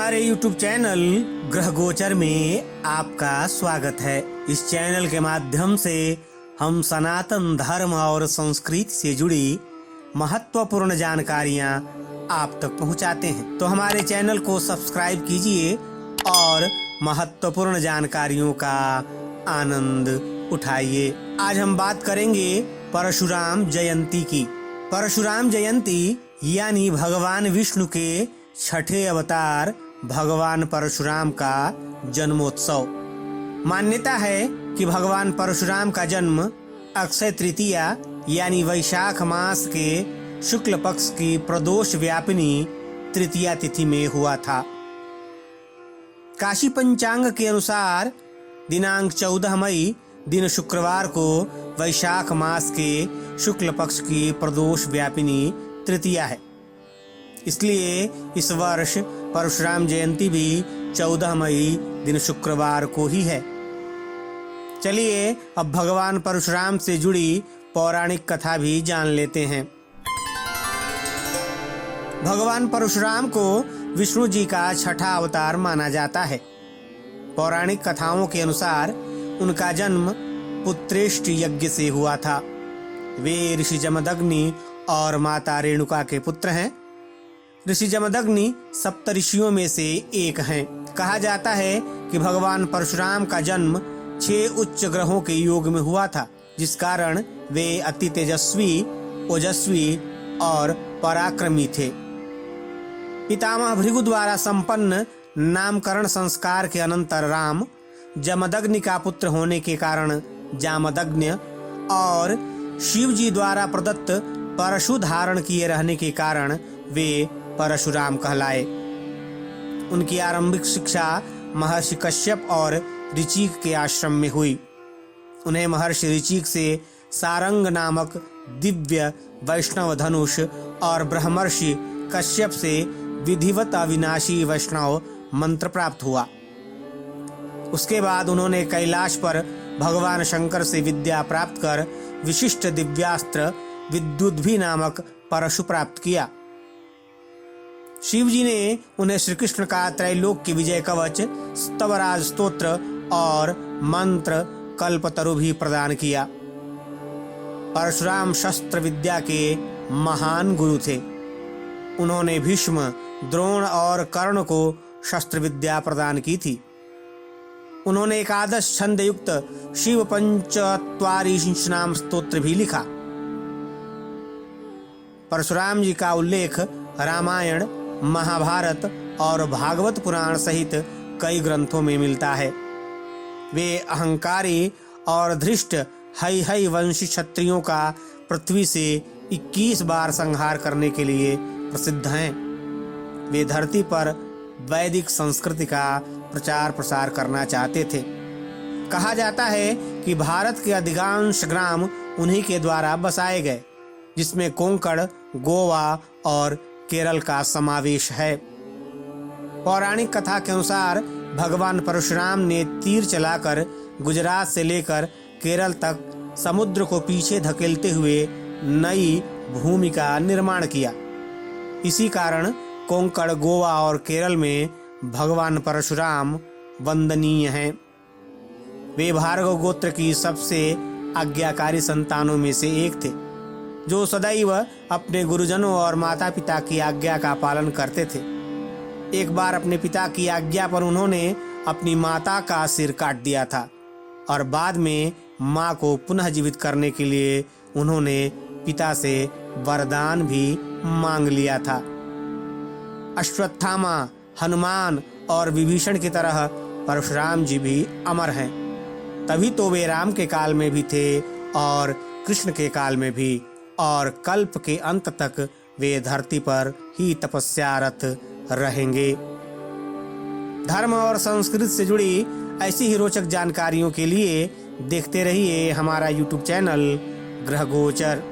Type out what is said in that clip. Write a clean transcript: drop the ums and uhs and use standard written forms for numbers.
हमारे YouTube channel ग्रह गोचर में आपका स्वागत है। इस चैनल के माध्यम से हम सनातन धर्म और संस्कृति से जुड़ी महत्वपूर्ण जानकारियां आप तक पहुंचाते हैं, तो हमारे चैनल को सब्सक्राइब कीजिए और महत्वपूर्ण जानकारियों का आनंद उठाइए। आज हम बात करेंगे परशुराम जयंती की। परशुराम जयंती यानी भगवान विष्णु के छठे अवतार भगवान परशुराम का जन्मोत्सव। मान्यता है कि भगवान परशुराम का जन्म अक्षय तृतीया यानी वैशाख मास के शुक्ल पक्ष की प्रदोष व्यापिनी तृतीया तिथि में हुआ था। काशी पंचांग के अनुसार दिनांक 14 मई दिन शुक्रवार को वैशाख मास के शुक्ल पक्ष की प्रदोष व्यापिनी तृतीया है। इसलिए इस वर्ष परशुराम जयंती भी 14 मई दिन शुक्रवार को ही है। चलिए अब भगवान परशुराम से जुड़ी पौराणिक कथा भी जान लेते हैं। भगवान परशुराम को विष्णु जी का छठा अवतार माना जाता है। पौराणिक कथाओं के अनुसार उनका जन्म पुत्रेष्ट यज्ञ से हुआ था। वे ऋषि जमदग्नि और माता रेणुका के पुत्र हैं। ऋषि जमदग्नि सप्तऋषियों में से एक हैं। कहा जाता है कि भगवान परशुराम का जन्म 6 उच्च ग्रहों के योग में हुआ था, जिस कारण वे अति तेजस्वी, ओजस्वी और पराक्रमी थे। पितामह भृगु द्वारा संपन्न नामकरण संस्कार के अनंतर राम जमदग्नि का पुत्र होने के कारण जामदग्नि और शिव जी द्वारा प्रदत्त परशु धारण किए रहने के कारण वे परशुराम कहलाए। उनकी आरंभिक शिक्षा महर्षि कश्यप और ऋचिक के आश्रम में हुई। उन्हें महर्षि ऋचिक से सारंग नामक दिव्य वैष्णव धनुष और ब्रह्मर्षि कश्यप से विधिवत अविनाशी वैष्णव मंत्र प्राप्त हुआ। उसके बाद उन्होंने कैलाश पर भगवान शंकर से विद्या प्राप्त कर विशिष्ट दिव्यास्त्र विद्युद्भी नामक परशु प्राप्त किया। शिव जी ने उन्हें श्री कृष्ण का त्रैलोक की विजय कवच, स्तवराज स्तोत्र और मंत्र कल्पतरु भी प्रदान किया। परशुराम शस्त्र विद्या के महान गुरु थे। उन्होंने भीष्म, द्रोण और कर्ण को शस्त्र विद्या प्रदान की थी। उन्होंने एकादश छंद युक्त शिव पंचत्वारिंश नाम स्तोत्र भी लिखा। परशुराम जी का उल्लेख रामायण, महाभारत और भागवत पुराण सहित कई ग्रंथों में मिलता है। वे अहंकारी और धृष्ट हई वंशी क्षत्रियों का पृथ्वी से 21 बार संहार करने के लिए प्रसिद्ध हैं। वे धरती पर वैदिक संस्कृति का प्रचार प्रसार करना चाहते थे। कहा जाता है कि भारत के अधिकांश ग्राम उन्हीं के द्वारा बसाए गए, जिसमें कोंकण, गोवा और केरल का समावेश है। पौराणिक कथा के अनुसार भगवान परशुराम ने तीर चलाकर गुजरात से लेकर केरल तक समुद्र को पीछे धकेलते हुए नई भूमि का निर्माण किया। इसी कारण कोंकण, गोवा और केरल में भगवान परशुराम वंदनीय हैं। वे भार्गव गोत्र की सबसे आज्ञाकारी संतानों में से एक थे, जो सदैव अपने गुरुजनों और माता पिता की आज्ञा का पालन करते थे। एक बार अपने पिता की आज्ञा पर उन्होंने अपनी माता का सिर काट दिया था और बाद में मां को पुनः जीवित करने के लिए उन्होंने पिता से वरदान भी मांग लिया था। अश्वत्थामा, हनुमान और विभीषण की तरह परशुराम जी भी अमर हैं। तभी तो वे राम के काल में भी थे और कृष्ण के काल में भी, और कल्प के अंत तक वे धरती पर ही तपस्यारत रहेंगे। धर्म और संस्कृति से जुड़ी ऐसी ही रोचक जानकारियों के लिए देखते रहिए हमारा YouTube चैनल ग्रह गोचर।